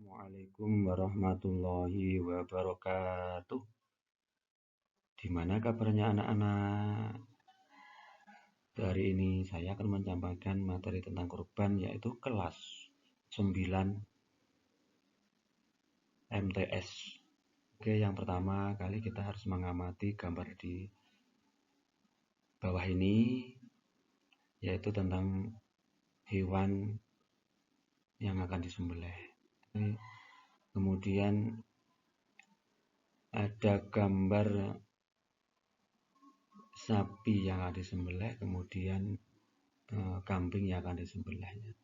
Assalamualaikum warahmatullahi wabarakatuh. Gimana kabarnya anak-anak? Hari ini saya akan menyampaikan materi tentang kurban, yaitu kelas 9 MTS. Oke, yang pertama kali kita harus mengamati gambar di bawah ini, yaitu tentang hewan yang akan disembelih. Kemudian ada gambar sapi yang akan disembelih, kemudian kambing yang akan disembelihnya.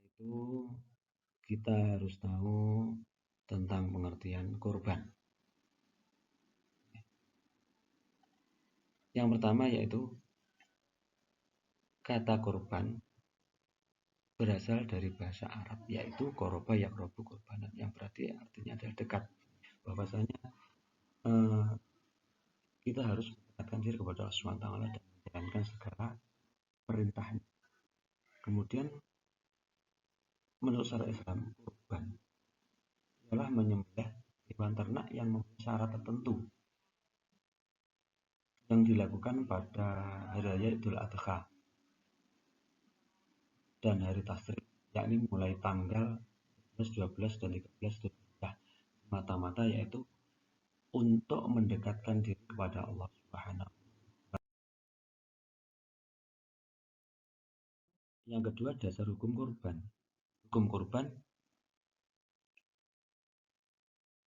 Itu kita harus tahu tentang pengertian kurban. Yang pertama yaitu kata kurban berasal dari bahasa Arab, yaitu koroba yakrobu kurbanan, yang berarti artinya adalah dekat. Bahwasanya kita harus mendekatkan diri kepada Allah SWT dan menjalankan segala perintahnya. Kemudian menurut syariat Islam, kurban adalah menyembelih hewan ternak yang memenuhi syarat tertentu yang dilakukan pada hari raya Idul Adha dan hari tasyrik, yakni mulai tanggal 11, 12, dan 13 Dzulhijjah, mata-mata yaitu untuk mendekatkan diri kepada Allah Subhanahu. Yang kedua, dasar hukum kurban. Hukum kurban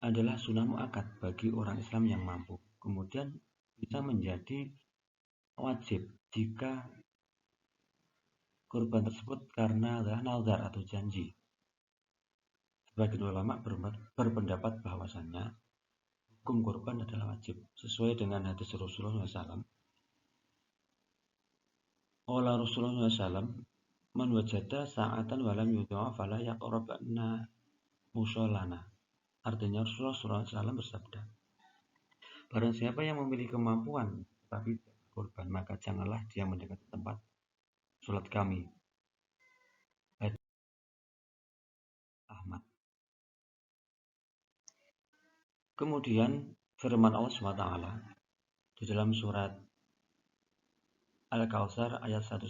adalah sunnah muakkad bagi orang Islam yang mampu. Kemudian bisa menjadi wajib jika kurban tersebut karena adalah nazar atau janji. Sebagian ulama berpendapat bahwasannya hukum kurban adalah wajib sesuai dengan hadis Rasulullah SAW. Qala Rasulullah SAW, man wajada sa'atan walam yudha'a fala yaqrabanna musholana. Artinya Rasulullah SAW bersabda, barang siapa yang memiliki kemampuan tapi kurban, maka janganlah dia mendekati tempat sholat kami. Ahmad. Kemudian firman Allah SWT di dalam surat Al-Kautsar ayat 1-3.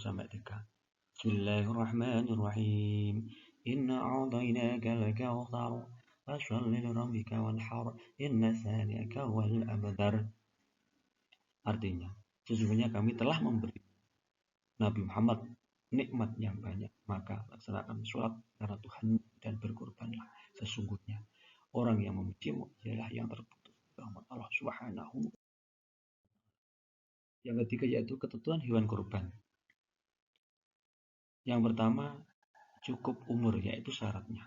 Bismillahirrahmanirrahim. Inna a'tainaka al-kautsar fasholli li rabbika wanhar inna shani'aka wal abtar. Artinya, sesungguhnya kami telah memberi Nabi Muhammad nikmat yang banyak, maka laksanakan sholat karena Tuhan dan berkorbanlah. Sesungguhnya orang yang membencimu ialah yang terputus rahmat Allah Subhanahu. Yang ketiga yaitu ketentuan hewan kurban. Yang pertama, cukup umur, yaitu syaratnya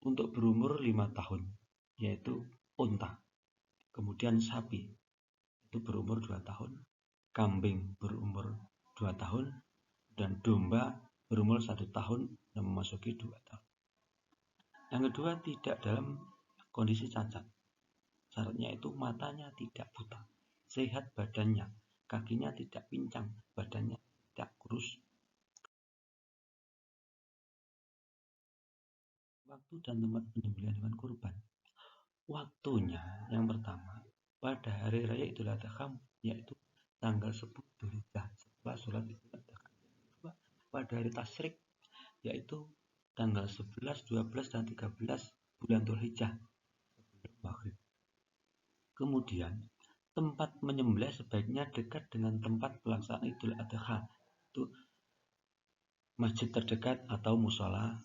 untuk berumur 5 tahun, yaitu unta. Kemudian sapi itu berumur 2 tahun, kambing berumur 2 tahun, dan domba berumur 1 tahun dan memasuki 2 tahun. Yang kedua, tidak dalam kondisi cacat. Syaratnya itu matanya tidak buta, sehat badannya, kakinya tidak pincang, badannya tidak kurus. Waktu dan tempat penyembelihan hewan kurban. Waktunya yang pertama pada hari raya Idul Adha, yaitu tanggal 10 Dzulhijjah setelah sholat Idul Adha. Pada hari tasyrik, yaitu tanggal 11, 12, dan 13 bulan Dzulhijjah sebelum maghrib. Kemudian tempat menyembelih sebaiknya dekat dengan tempat pelaksanaan Idul Adha, itu masjid terdekat atau musola.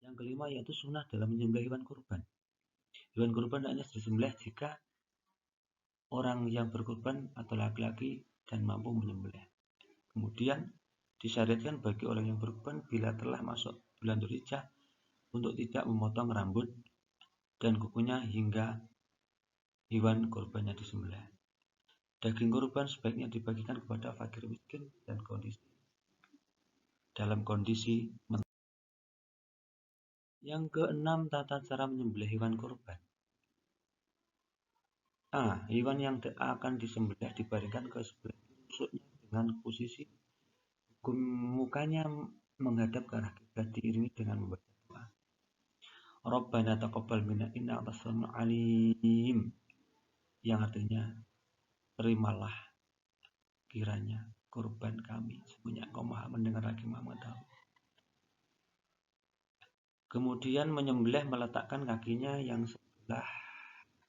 Yang kelima yaitu sunnah dalam menyembelih hewan kurban. Hewan kurban hanya disembelih jika orang yang berkurban atau laki-laki dan mampu menyembelih. Kemudian disyariatkan bagi orang yang berkurban bila telah masuk bulan Dzulhijjah untuk tidak memotong rambut dan kukunya hingga hewan kurbannya disembelih. Daging kurban sebaiknya dibagikan kepada fakir miskin dan dalam kondisi mentah. Yang keenam, tata cara menyembelih hewan kurban. Hewan yang akan disembelih dibaringkan ke sebelah rusuknya dengan posisi mukanya menghadap ke arah kiblat diiringi dengan membaca doa. Rabbana taqabbal minna inna antas samiul alim, yang artinya terimalah kiranya kurban kami, sesungguhnya Engkau Maha mendengar lagi Maha mengetahui. Kemudian menyembelih meletakkan kakinya yang sebelah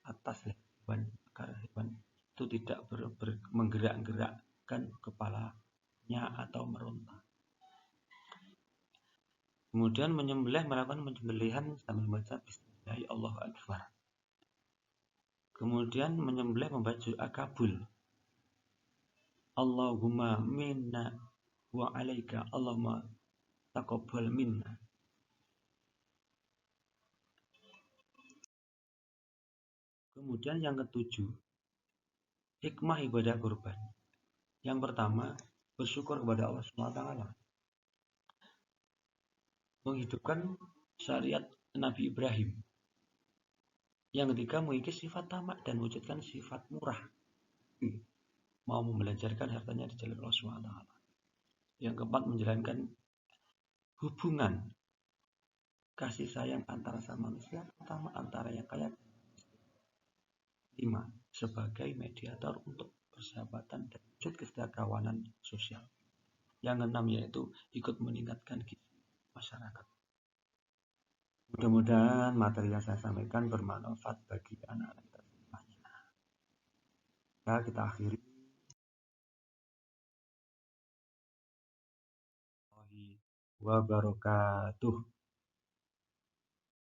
atas hewan agar hewan itu tidak menggerak-gerakkan kepalanya atau meronta. Kemudian menyembelih melakukan penyembelihan sambil membaca Bismillah Allahu Akbar. Kemudian menyembelih membaca doa kabul. Allahumma minna wa alaika Allahumma taqabbal minna. Kemudian yang ketujuh, hikmah ibadah kurban. Yang pertama, bersyukur kepada Allah SWT, menghidupkan syariat Nabi Ibrahim. Yang ketiga, mengikis sifat tamak dan wujudkan sifat murah, mau membelanjarkan hartanya di jalan Allah SWT. Yang keempat, menjalankan hubungan kasih sayang antara sama manusia, terutama antara yang kaya dan miskin. 5. Sebagai mediator untuk persahabatan dan wujud kesejahteraan sosial. Yang keenam yaitu ikut meningkatkan gizi masyarakat. Mudah-mudahan materi yang saya sampaikan bermanfaat bagi anak-anak kita semuanya. Ya, kita akhiri. Wabarakatuh.